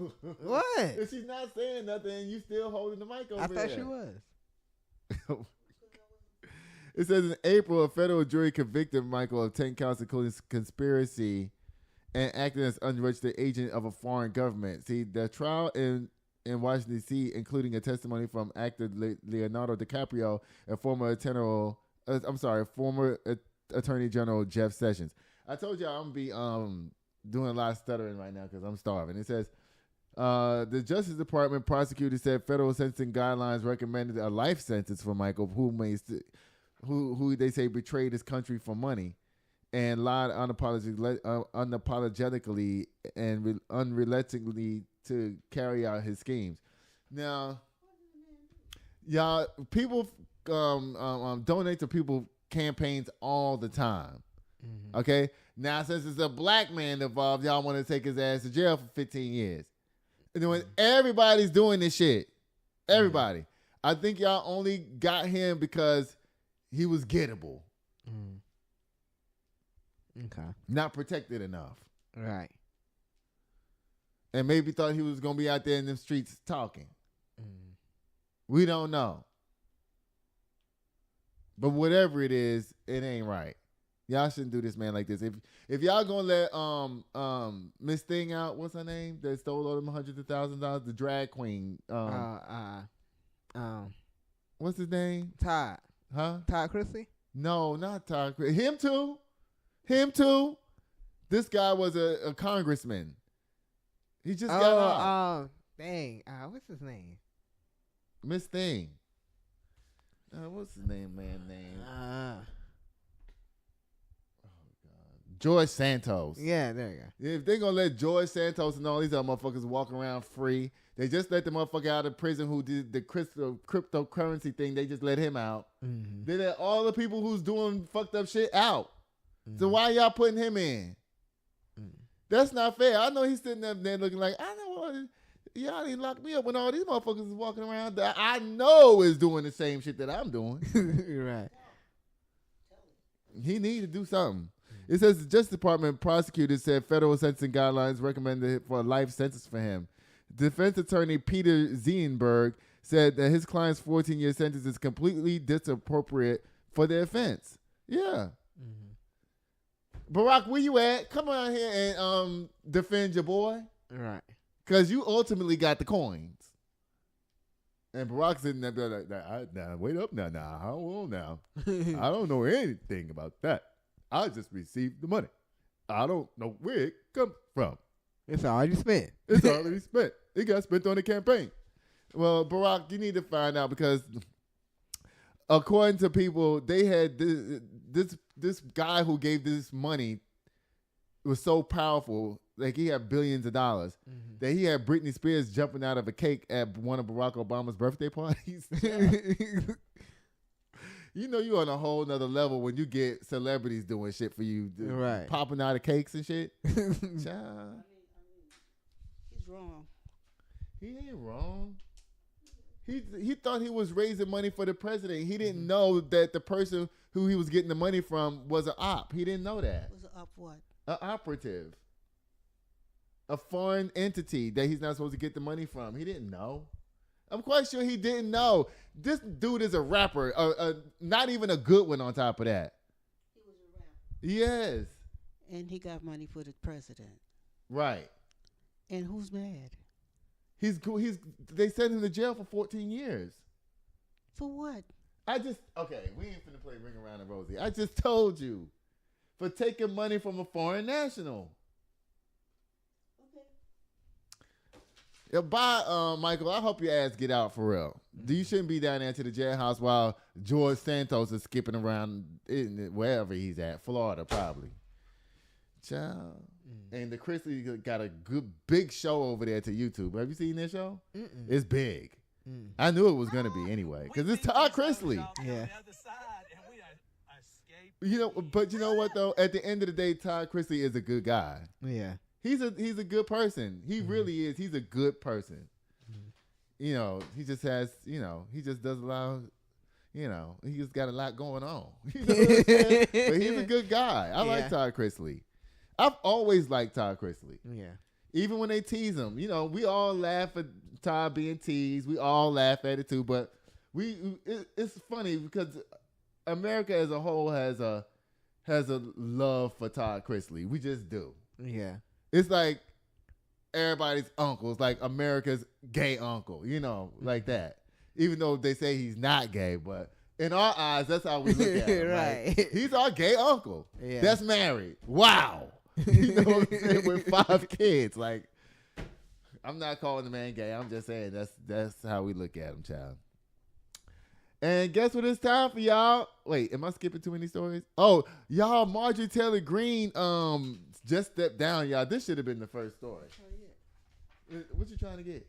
What? If she's not saying nothing and you still holding the mic over I there. thought she was. It says in April, a federal jury convicted Michael of 10 counts, including conspiracy and acting as unregistered agent of a foreign government. See, the trial in Washington, D.C., including a testimony from actor Leonardo DiCaprio and former Attorney General Jeff Sessions. I told you I'm going to be doing a lot of stuttering right now because I'm starving. It says, the Justice Department prosecutor said federal sentencing guidelines recommended a life sentence for Michael, who they say betrayed his country for money and lied unapologetically and unrelentingly to carry out his schemes. Now, y'all, people donate to people campaigns all the time. Mm-hmm. Okay? Now, since it's a black man involved, y'all want to take his ass to jail for 15 years. And when everybody's doing this shit, everybody, I think y'all only got him because he was gettable. Okay. Not protected enough. Right. And maybe thought he was going to be out there in them streets talking. We don't know. But whatever it is, it ain't right. Y'all shouldn't do this man like this. If y'all gonna let Miss Thing out, what's her name? That stole all them hundreds of $1,000, the drag queen. What's his name? Todd. Huh? Todd Chrisley? No, not Todd. Him too. Him too. This guy was a congressman. He just got out. Dang. What's his name? Miss Thing. What's his name, man? George Santos. Yeah, there you go. If they're going to let George Santos and all these other motherfuckers walk around free, they just let the motherfucker out of prison who did the cryptocurrency thing. They just let him out. Mm-hmm. They let all the people who's doing fucked up shit out. Mm-hmm. So why y'all putting him in? Mm-hmm. That's not fair. I know he's sitting up there looking like, I know what. Y'all didn't lock me up when all these motherfuckers is walking around that I know is doing the same shit that I'm doing. Right. He need to do something. It says the Justice Department prosecutors said federal sentencing guidelines recommended for a life sentence for him. Defense attorney Peter Zeenberg said that his client's 14-year sentence is completely disappropriate for the offense. Yeah. Mm-hmm. Barack, where you at? Come on here and defend your boy. Right. Because you ultimately got the coins. And Barack's sitting there like, nah, wait up now. I don't know now. I don't know anything about that. I just received the money. I don't know where it comes from. It's already spent. It's already spent. It got spent on the campaign. Well, Barack, you need to find out because according to people, they had this guy who gave this money was so powerful, like he had billions of dollars, that he had Britney Spears jumping out of a cake at one of Barack Obama's birthday parties. You know you on a whole nother level when you get celebrities doing shit for you, right? Popping out of cakes and shit. He's wrong. He ain't wrong. He thought he was raising money for the president. He didn't know that the person who he was getting the money from was an op. He didn't know that. Was an op what? An operative. A foreign entity that he's not supposed to get the money from. He didn't know. I'm quite sure he didn't know. This dude is a rapper, not even a good one on top of that. He was a rapper. Yes. And he got money for the president. Right. And who's mad? They sent him to jail for 14 years. For what? We ain't finna play Ring Around the Rosie. I just told you. For taking money from a foreign national. Yeah, bye, Michael. I hope your ass get out for real. You shouldn't be down there to the jailhouse while George Santos is skipping around wherever he's at. Florida, probably. Child. And the Chrisley got a good big show over there to YouTube. Have you seen this show? Mm-mm. It's big. I knew it was going to be anyway. Because it's Todd Chrisley. Yeah. But you know what, though? At the end of the day, Todd Chrisley is a good guy. Yeah. He's a good person. He really is. He's a good person. He just has, he just does a lot of, he just got a lot going on. You know what I'm saying? But he's a good guy. I like Todd Chrisley. I've always liked Todd Chrisley. Yeah. Even when they tease him, we all laugh at Todd being teased. We all laugh at it too. But it's funny because America as a whole has a love for Todd Chrisley. We just do. Yeah. It's like everybody's uncle. It's like America's gay uncle, like that. Even though they say he's not gay, but in our eyes, that's how we look at him. Right. Like, he's our gay uncle. Yeah. That's married. Wow. You know what I'm saying? With 5 kids. Like, I'm not calling the man gay. I'm just saying that's how we look at him, child. And guess what it's time for, y'all? Wait, am I skipping too many stories? Oh, y'all, Marjorie Taylor Greene just stepped down, y'all. This should have been the first story. What you trying to get?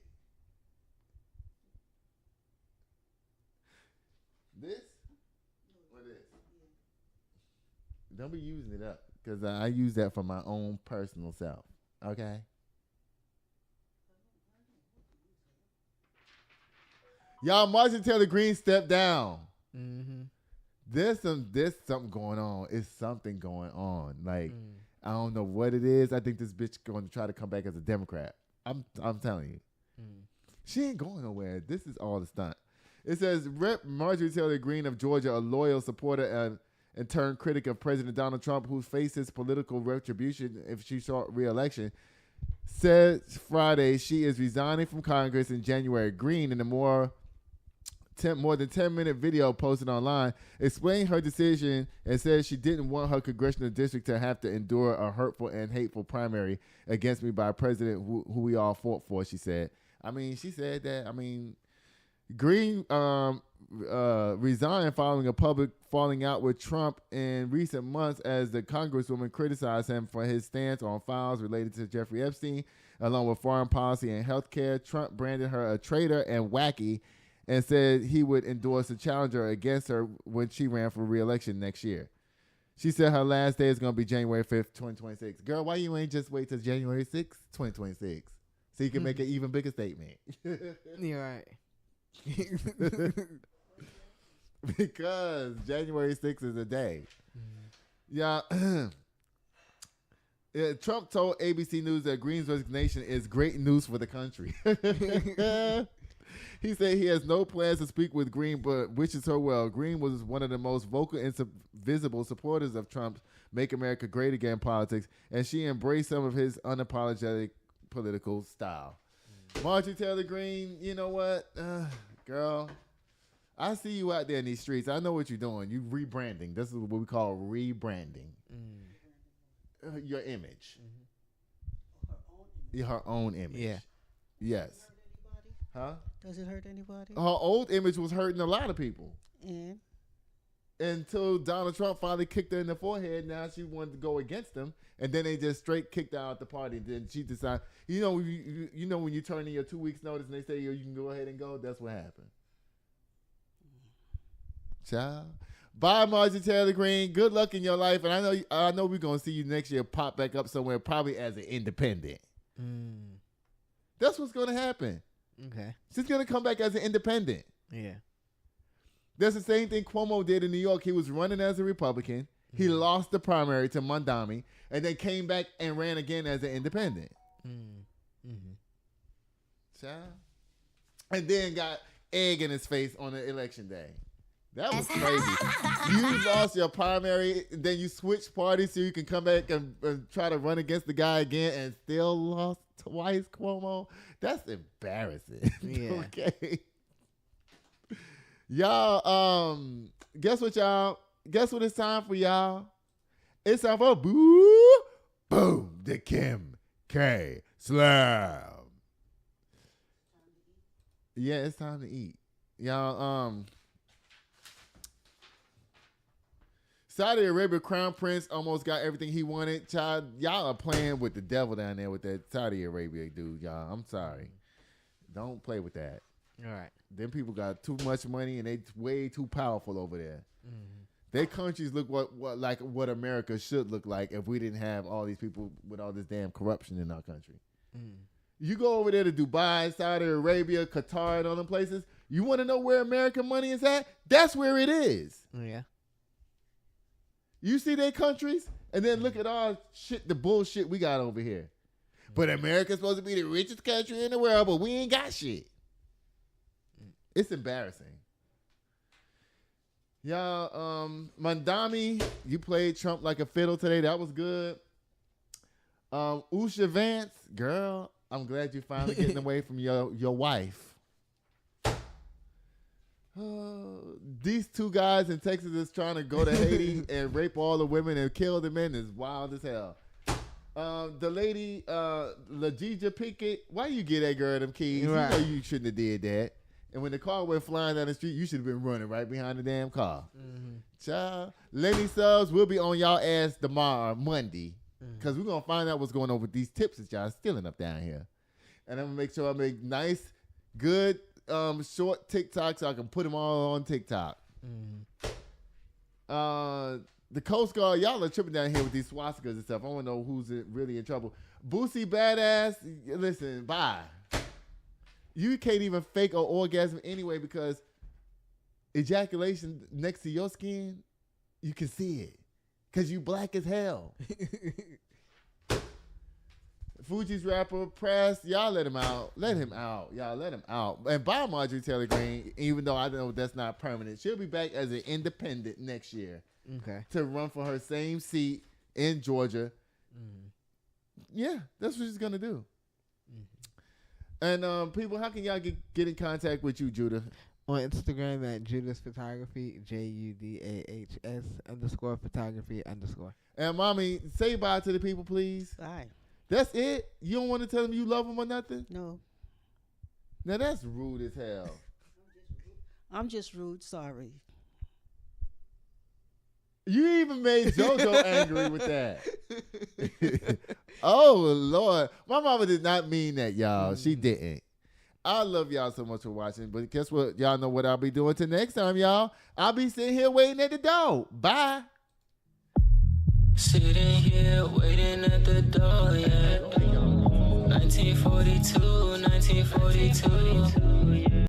This? What is? Don't be using it up because I use that for my own personal self. Okay? Y'all, Marjorie Taylor Greene stepped down. Mm-hmm. there's something going on. It's something going on. Like I don't know what it is. I think this bitch going to try to come back as a Democrat. I'm telling you, she ain't going nowhere. This is all the stunt. It says Rep. Marjorie Taylor Greene of Georgia, a loyal supporter and turned critic of President Donald Trump, who faces political retribution if she sought re-election, said Friday she is resigning from Congress in January. Greene, in a more than 10-minute video posted online, explained her decision and said she didn't want her congressional district to have to endure a hurtful and hateful primary against me by a president who we all fought for, she said. I mean, she said that. I mean, Greene resigned following a public falling out with Trump in recent months as the congresswoman criticized him for his stance on files related to Jeffrey Epstein, along with foreign policy and health care. Trump branded her a traitor and wacky and said he would endorse a challenger against her when she ran for re-election next year. She said her last day is going to be January 5th, 2026. Girl, why you ain't just wait till January 6th, 2026? So you can make an even bigger statement. You're right. Because January 6th is a day. Yeah. Trump told ABC News that Greene's resignation is great news for the country. He said he has no plans to speak with Greene, but wishes her well. Greene was one of the most vocal and visible supporters of Trump's Make America Great Again politics, and she embraced some of his unapologetic political style. Marjorie Taylor Greene, you know what? Girl, I see you out there in these streets. I know what you're doing. You rebranding. This is what we call rebranding. Your image. Her own image. Yeah. Yes. Huh? Does it hurt anybody? Her old image was hurting a lot of people. And Until Donald Trump finally kicked her in the forehead. Now she wanted to go against him. And then they just straight kicked her out the party. Then she decided, you know when you turn in your 2 weeks notice and they say, yo, you can go ahead and go, that's what happened. Child. Bye, Marjorie Taylor Greene. Good luck in your life. And I know we're going to see you next year pop back up somewhere, probably as an independent. That's what's going to happen. Okay. She's going to come back as an independent. Yeah. That's the same thing Cuomo did in New York. He was running as a Republican. He lost the primary to Mamdani and then came back and ran again as an independent. Child. And then got egg in his face on the election day. That was crazy. You lost your primary, then you switched parties so you can come back and try to run against the guy again and still lost twice, Cuomo. That's embarrassing. Yeah. Okay. Y'all, guess what, y'all? Guess what it's time for, y'all? It's time for Boom, the Kim K Slammm. Yeah, it's time to eat. Y'all, Saudi Arabia Crown Prince almost got everything he wanted. Child, y'all are playing with the devil down there with that Saudi Arabia dude, y'all. I'm sorry. Don't play with that. All right. Them people got too much money and they way too powerful over there. Their countries look like what America should look like if we didn't have all these people with all this damn corruption in our country. You go over there to Dubai, Saudi Arabia, Qatar, and all them places. You want to know where American money is at? That's where it is. Yeah. You see their countries, and then look at all shit, the bullshit we got over here. But America's supposed to be the richest country in the world, but we ain't got shit. It's embarrassing. Y'all, Mamdani, you played Trump like a fiddle today. That was good. Usha Vance, girl, I'm glad you finally getting away from your wife. These two guys in Texas is trying to go to Haiti and rape all the women and kill the men is wild as hell. The lady, LaJija Pickett, why you get that girl them keys? Right. You know you shouldn't have did that. And when the car went flying down the street, you should have been running right behind the damn car. Child, Lenny Subs will be on y'all ass tomorrow, Monday, because we're going to find out what's going on with these tips that y'all stealing up down here. And I'm going to make sure I make nice, good, short TikToks so I can put them all on TikTok. The Coast Guard, y'all are tripping down here with these swastikas and stuff. I want to know who's really in trouble. Boosie Badass, listen, bye. You can't even fake an orgasm anyway because ejaculation next to your skin, you can see it. Because you black as hell. Fugees rapper, Pras, y'all let him out. Let him out. Y'all let him out. And by Marjorie Taylor Greene, even though I know that's not permanent, she'll be back as an independent next year. Okay. To run for her same seat in Georgia. Yeah, that's what she's going to do. And people, how can y'all get in contact with you, Judah? On Instagram at Judah's Photography, JUDAHS_photography_. And mommy, say bye to the people, please. Bye. That's it? You don't want to tell them you love them or nothing? No. Now that's rude as hell. I'm just rude. Sorry. You even made JoJo angry with that. Oh, Lord. My mama did not mean that, y'all. She didn't. I love y'all so much for watching. But guess what? Y'all know what I'll be doing till next time, y'all. I'll be sitting here waiting at the door. Bye. Sitting here waiting at the door, yeah. 1942, 1942.